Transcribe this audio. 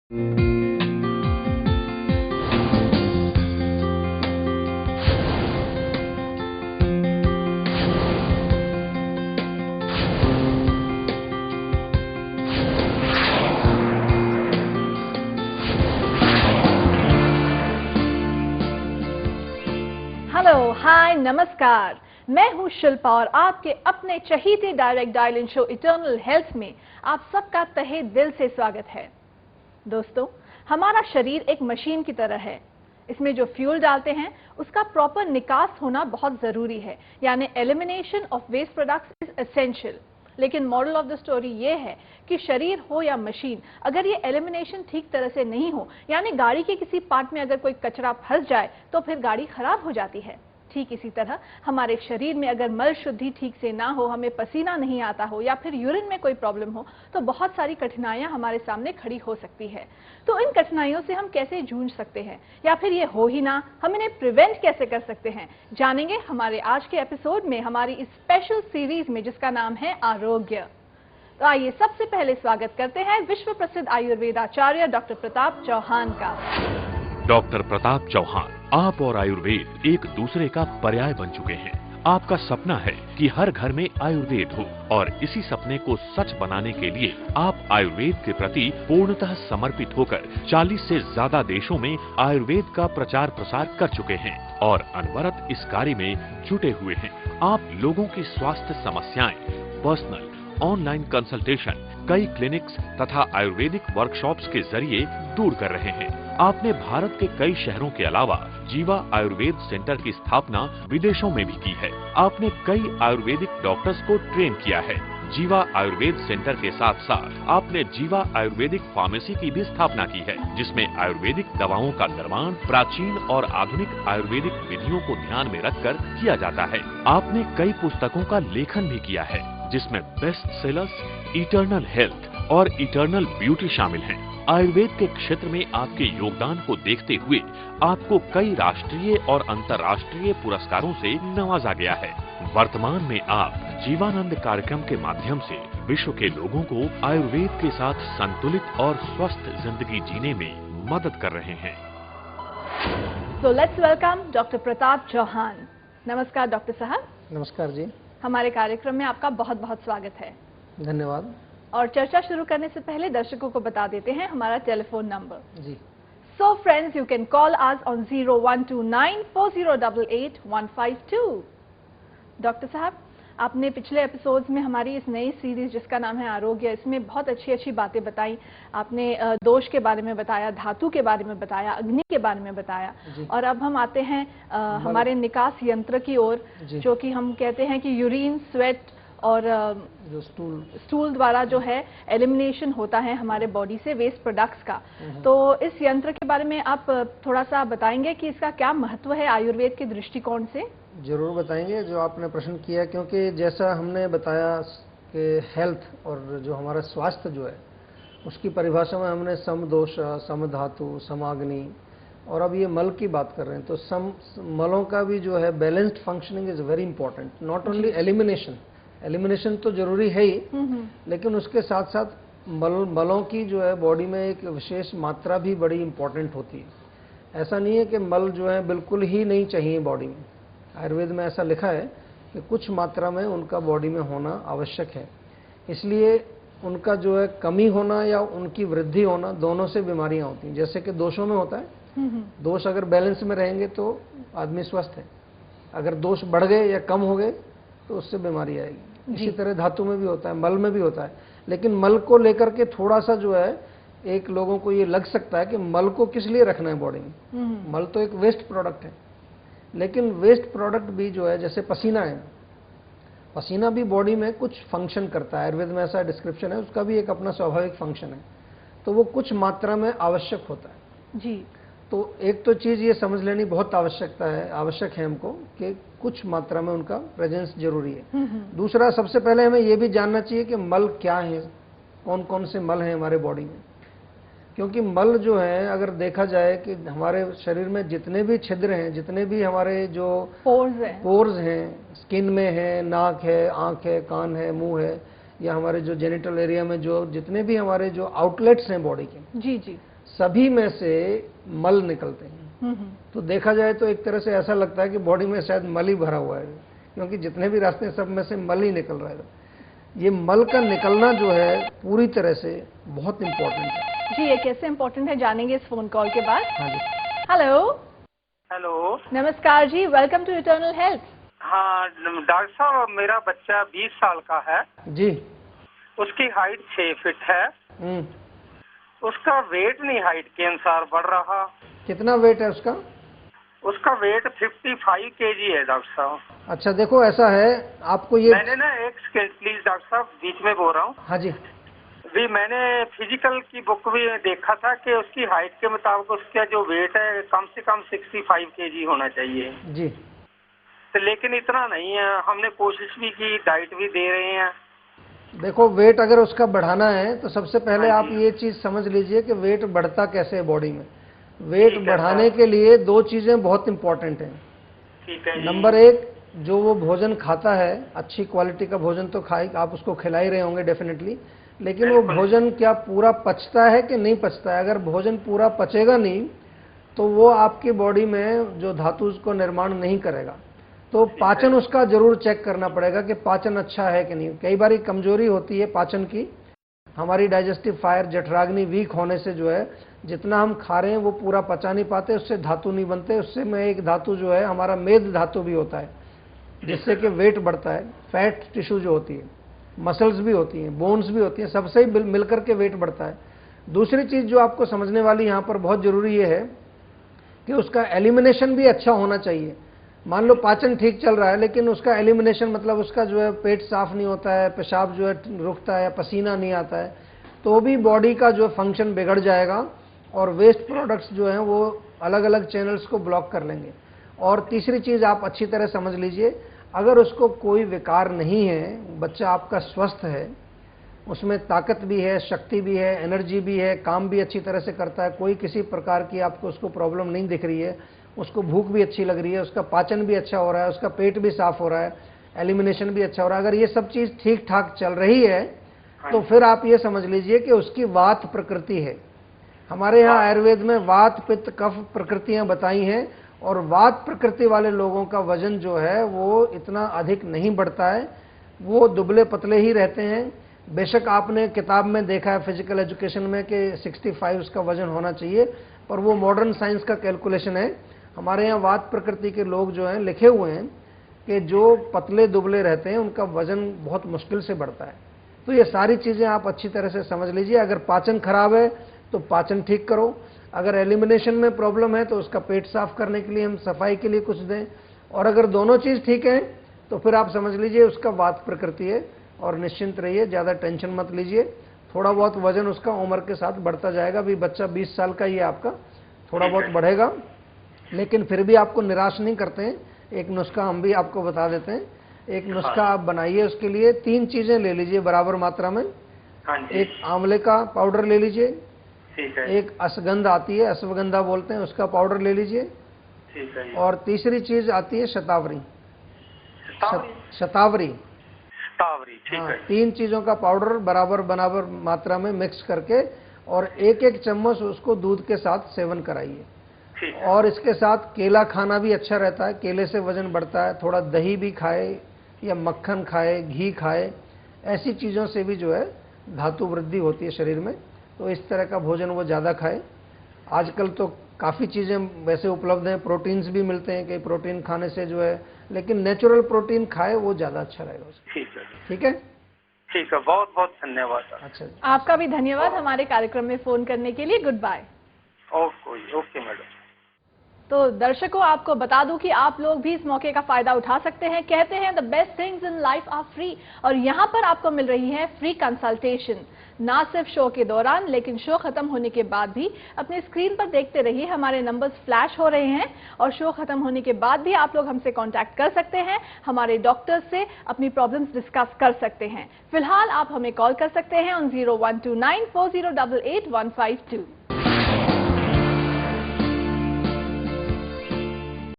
Hello, हाय, नमस्कार। मैं हूं शिल्पा और आपके अपने चहीते direct dial show eternal health में आप सबका तहे दिल से स्वागत है। दोस्तों, हमारा शरीर एक मशीन की तरह है। इसमें जो फ्यूल डालते हैं उसका प्रॉपर निकास होना बहुत जरूरी है, यानी elimination of waste products is essential. लेकिन मॉरल ऑफ द स्टोरी ये है कि शरीर हो या मशीन, अगर ये एलिमिनेशन ठीक तरह से नहीं हो, यानी गाड़ी के किसी पार्ट में अगर कोई कचरा फंस जाए तो फिर गाड़ी खराब हो जाती है। ठीक इसी तरह हमारे शरीर में अगर मल शुद्धि ठीक से ना हो, हमें पसीना नहीं आता हो या फिर यूरिन में कोई प्रॉब्लम हो तो बहुत सारी कठिनाइयां हमारे सामने खड़ी हो सकती है। तो इन कठिनाइयों से हम कैसे जूझ सकते हैं, या फिर ये हो ही ना, हम इन्हें प्रिवेंट कैसे कर सकते हैं, जानेंगे हमारे आज के एपिसोड में, हमारी इस स्पेशल सीरीज में जिसका नाम है आरोग्य। तो आइए सबसे पहले स्वागत करते हैं विश्व प्रसिद्ध आयुर्वेदाचार्य डॉक्टर प्रताप चौहान का। डॉक्टर प्रताप चौहान, आप और आयुर्वेद एक दूसरे का पर्याय बन चुके हैं। आपका सपना है कि हर घर में आयुर्वेद हो और इसी सपने को सच बनाने के लिए आप आयुर्वेद के प्रति पूर्णतः समर्पित होकर 40 से ज्यादा देशों में आयुर्वेद का प्रचार प्रसार कर चुके हैं और अनवरत इस कार्य में जुटे हुए हैं। आप लोगों की स्वास्थ्य समस्याएं पर्सनल, ऑनलाइन कंसल्टेशन, कई क्लिनिक्स तथा आयुर्वेदिक वर्कशॉप्स के जरिए दूर कर रहे हैं। आपने भारत के कई शहरों के अलावा जीवा आयुर्वेद सेंटर की स्थापना विदेशों में भी की है। आपने कई आयुर्वेदिक डॉक्टर्स को ट्रेन किया है। जीवा आयुर्वेद सेंटर के साथ साथ आपने जीवा आयुर्वेदिक फार्मेसी की भी स्थापना की है, जिसमें आयुर्वेदिक दवाओं का निर्माण प्राचीन और आधुनिक आयुर्वेदिक विधियों को ध्यान में रखकर किया जाता है। आपने कई पुस्तकों का लेखन भी किया है, जिसमें बेस्ट सेलर्स, इटर्नल हेल्थ और इटर्नल ब्यूटी शामिल हैं। आयुर्वेद के क्षेत्र में आपके योगदान को देखते हुए आपको कई राष्ट्रीय और अंतर्राष्ट्रीय पुरस्कारों से नवाजा गया है। वर्तमान में आप जीवानंद कार्यक्रम के माध्यम से विश्व के लोगों को आयुर्वेद के साथ संतुलित और स्वस्थ जिंदगी जीने में मदद कर रहे हैं। So let's welcome doctor Pratap Chauhan. नमस्कार डॉक्टर साहब। नमस्कार जी। हमारे कार्यक्रम में आपका बहुत बहुत स्वागत है। धन्यवाद। और चर्चा शुरू करने से पहले दर्शकों को बता देते हैं हमारा टेलीफोन नंबर जी। So friends, you can call us on 01294088-152। Doctor साहब, आपने पिछले एपिसोड्स में हमारी इस नई सीरीज जिसका नाम है आरोग्य, इसमें बहुत अच्छी अच्छी बातें बताई। आपने दोष के बारे में बताया, धातु के बारे में बताया, अग्नि के बारे में बताया, और अब हम आते हैं हमारे निकास यंत्र की ओर, जो कि हम कहते हैं कि यूरिन, स्वेट और जो स्टूल द्वारा जो है एलिमिनेशन होता है हमारे बॉडी से वेस्ट प्रोडक्ट्स का। तो इस यंत्र के बारे में आप थोड़ा सा बताएंगे कि इसका क्या महत्व है आयुर्वेद के दृष्टिकोण से? जरूर बताएंगे जो आपने प्रश्न किया, क्योंकि जैसा हमने बताया कि हेल्थ और जो हमारा स्वास्थ्य जो है उसकी परिभाषा में हमने सम दोष, सम धातु, समाग्नि, और अब ये मल की बात कर रहे हैं तो सम मलों का भी जो है balanced functioning is very important. Not only elimination तो जरूरी है ही, लेकिन उसके साथ साथ मलों की जो है बॉडी में एक विशेष मात्रा भी बड़ी इंपॉर्टेंट होती है। ऐसा नहीं है कि मल जो है बिल्कुल ही नहीं चाहिए बॉडी में। आयुर्वेद में ऐसा लिखा है कि कुछ मात्रा में उनका बॉडी में होना आवश्यक है। इसलिए उनका जो है कमी होना या उनकी वृद्धि होना, दोनों से बीमारियां होती हैं। जैसे कि दोषों में होता है, दोष अगर बैलेंस में रहेंगे तो आदमी स्वस्थ है, अगर दोष बढ़ गए या कम हो गए तो उससे बीमारी आएगी। इसी तरह धातु में भी होता है, मल में भी होता है। लेकिन मल को लेकर के थोड़ा सा जो है एक लोगों को ये लग सकता है कि मल को किस लिए रखना है बॉडी में। मल तो एक वेस्ट प्रोडक्ट है, लेकिन वेस्ट प्रोडक्ट भी जो है, जैसे पसीना है, पसीना भी बॉडी में कुछ फंक्शन करता है। आयुर्वेद में ऐसा डिस्क्रिप्शन है, उसका भी एक अपना स्वाभाविक फंक्शन है, तो वो कुछ मात्रा में आवश्यक होता है जी। तो एक तो चीज ये समझ लेनी बहुत आवश्यक है हमको कि कुछ मात्रा में उनका प्रेजेंस जरूरी है। दूसरा, सबसे पहले हमें ये भी जानना चाहिए कि मल क्या है, कौन कौन से मल हैं हमारे बॉडी में। क्योंकि मल जो है, अगर देखा जाए कि हमारे शरीर में जितने भी छिद्र हैं, जितने भी हमारे जो पोर्स हैं, स्किन में है, नाक है, आंख है, कान है, मुंह है, या हमारे जो जेनिटल एरिया में जो जितने भी हमारे जो आउटलेट्स हैं बॉडी के, जी जी, सभी में से मल निकलते हैं। तो देखा जाए तो एक तरह से ऐसा लगता है कि बॉडी में शायद मल ही भरा हुआ है, क्योंकि जितने भी रास्ते हैं सब में से मल ही निकल रहा है। ये मल का निकलना जो है पूरी तरह से बहुत इंपॉर्टेंट है। जी, ये कैसे इंपॉर्टेंट है जानेंगे इस फोन कॉल के बाद। हाँ जी। हेलो। हेलो, नमस्कार जी, वेलकम टू इटर्नल हेल्थ। हाँ डॉक्टर साहब, मेरा बच्चा 20 साल का है जी। उसकी हाइट 6 फीट है। उसका वेट नहीं हाइट के अनुसार बढ़ रहा। कितना वेट है उसका? उसका वेट 55 केजी है डॉक्टर साहब। अच्छा देखो, ऐसा है आपको ये मैंने ना एक सेकेंड प्लीज डॉक्टर साहब, बीच में बोल रहा हूँ। हाँ जी। भी मैंने फिजिकल की बुक भी देखा था कि उसकी हाइट के मुताबिक उसका जो वेट है कम से कम 65 केजी होना चाहिए जी। तो, लेकिन इतना नहीं है। हमने कोशिश भी की, डाइट भी दे रहे हैं। देखो, वेट अगर उसका बढ़ाना है तो सबसे पहले हाँ आप जी। ये चीज समझ लीजिए कि वेट बढ़ता कैसे है बॉडी में। वेट ठीक है बढ़ाने सर। के लिए दो चीजें बहुत इंपॉर्टेंट हैं। ठीक है जी। नंबर एक, जो वो भोजन खाता है, अच्छी क्वालिटी का भोजन तो खाए, आप उसको खिला ही रहे होंगे डेफिनेटली, लेकिन वो बिल्कुल। भोजन क्या पूरा पचता है कि नहीं पचता है। अगर भोजन पूरा पचेगा नहीं तो वो आपकी बॉडी में जो धातु को निर्माण नहीं करेगा। तो पाचन उसका जरूर चेक करना पड़ेगा कि पाचन अच्छा है कि नहीं। कई बार कमजोरी होती है पाचन की, हमारी डाइजेस्टिव फायर जठराग्नि वीक होने से जो है जितना हम खा रहे हैं वो पूरा पचा नहीं पाते, उससे धातु नहीं बनते। उससे में एक धातु जो है हमारा मेद धातु भी होता है, जिससे कि वेट बढ़ता है। फैट टिश्यू जो होती है, मसल्स भी होती हैं, बोन्स भी होती हैं, सबसे ही मिलकर के वेट बढ़ता है। दूसरी चीज जो आपको समझने वाली यहाँ पर बहुत जरूरी ये है कि उसका एलिमिनेशन भी अच्छा होना चाहिए। मान लो पाचन ठीक चल रहा है लेकिन उसका एलिमिनेशन मतलब उसका जो है पेट साफ नहीं होता है, पेशाब जो है रुकता है, पसीना नहीं आता है, तो भी बॉडी का जो फंक्शन बिगड़ जाएगा और वेस्ट प्रोडक्ट्स जो हैं वो अलग अलग चैनल्स को ब्लॉक कर लेंगे। और तीसरी चीज आप अच्छी तरह समझ लीजिए, अगर उसको कोई विकार नहीं है, बच्चा आपका स्वस्थ है, उसमें ताकत भी है, शक्ति भी है, एनर्जी भी है, काम भी अच्छी तरह से करता है, कोई किसी प्रकार की आपको उसको प्रॉब्लम नहीं दिख रही है, उसको भूख भी अच्छी लग रही है, उसका पाचन भी अच्छा हो रहा है, उसका पेट भी साफ हो रहा है, एलिमिनेशन भी अच्छा हो रहा है, अगर ये सब चीज ठीक ठाक चल रही है तो फिर आप ये समझ लीजिए कि उसकी वात प्रकृति है। हमारे यहाँ आयुर्वेद में वात पित्त कफ प्रकृतियां बताई हैं, और वात प्रकृति वाले लोगों का वजन जो है वो इतना अधिक नहीं बढ़ता है, वो दुबले पतले ही रहते हैं। बेशक आपने किताब में देखा है फिजिकल एजुकेशन में कि 65 उसका वजन होना चाहिए, पर वो मॉडर्न साइंस का कैलकुलेशन है। हमारे यहाँ वात प्रकृति के लोग जो हैं लिखे हुए हैं कि जो पतले दुबले रहते हैं उनका वजन बहुत मुश्किल से बढ़ता है। तो ये सारी चीजें आप अच्छी तरह से समझ लीजिए। अगर पाचन खराब है तो पाचन ठीक करो, अगर एलिमिनेशन में प्रॉब्लम है तो उसका पेट साफ करने के लिए हम सफाई के लिए कुछ दें, और अगर दोनों चीज ठीक है तो फिर आप समझ लीजिए उसका वात प्रकृति है। और निश्चिंत रहिए, ज्यादा टेंशन मत लीजिए, थोड़ा बहुत वजन उसका उम्र के साथ बढ़ता जाएगा। अभी बच्चा 20 साल का ही है आपका, थोड़ा बहुत बढ़ेगा, लेकिन फिर भी आपको निराश नहीं करते हैं। एक नुस्खा हम भी आपको बता देते हैं। एक नुस्खा आप बनाइए, उसके लिए 3 चीजें ले लीजिए बराबर मात्रा में। एक आंवले का पाउडर ले लीजिए, एक अश्वगंधा आती है, अश्वगंधा बोलते हैं, उसका पाउडर ले लीजिए, और तीसरी चीज आती है शतावरी। शतावरी, ठीक है। 3 चीजों का पाउडर बराबर बराबर मात्रा में मिक्स करके और एक एक चम्मच उसको दूध के साथ सेवन कराइए। और इसके साथ केला खाना भी अच्छा रहता है, केले से वजन बढ़ता है। थोड़ा दही भी खाए या मक्खन खाए, घी खाए, ऐसी चीजों से भी जो है धातु वृद्धि होती है शरीर में। तो इस तरह का भोजन वो ज्यादा खाए। आजकल तो काफी चीजें वैसे उपलब्ध हैं, प्रोटीन्स भी मिलते हैं कि प्रोटीन खाने से जो है, लेकिन नेचुरल प्रोटीन खाए वो ज्यादा अच्छा रहेगा। ठीक है, ठीक है, ठीक है, बहुत बहुत धन्यवाद। अच्छा, आपका भी धन्यवाद हमारे कार्यक्रम में फोन करने के लिए। Good bye. Okay madam. तो दर्शकों, आपको बता दूं कि आप लोग भी इस मौके का फायदा उठा सकते हैं। कहते हैं the best things in life are free, और यहाँ पर आपको मिल रही है फ्री कंसल्टेशन, ना सिर्फ शो के दौरान लेकिन शो खत्म होने के बाद भी। अपने स्क्रीन पर देखते रहिए, हमारे नंबर्स फ्लैश हो रहे हैं, और शो खत्म होने के बाद भी आप लोग हमसे कांटेक्ट कर सकते हैं, हमारे डॉक्टर्स से अपनी प्रॉब्लम्स डिस्कस कर सकते हैं। फिलहाल आप हमें कॉल कर सकते हैं ऑन 01294088 152।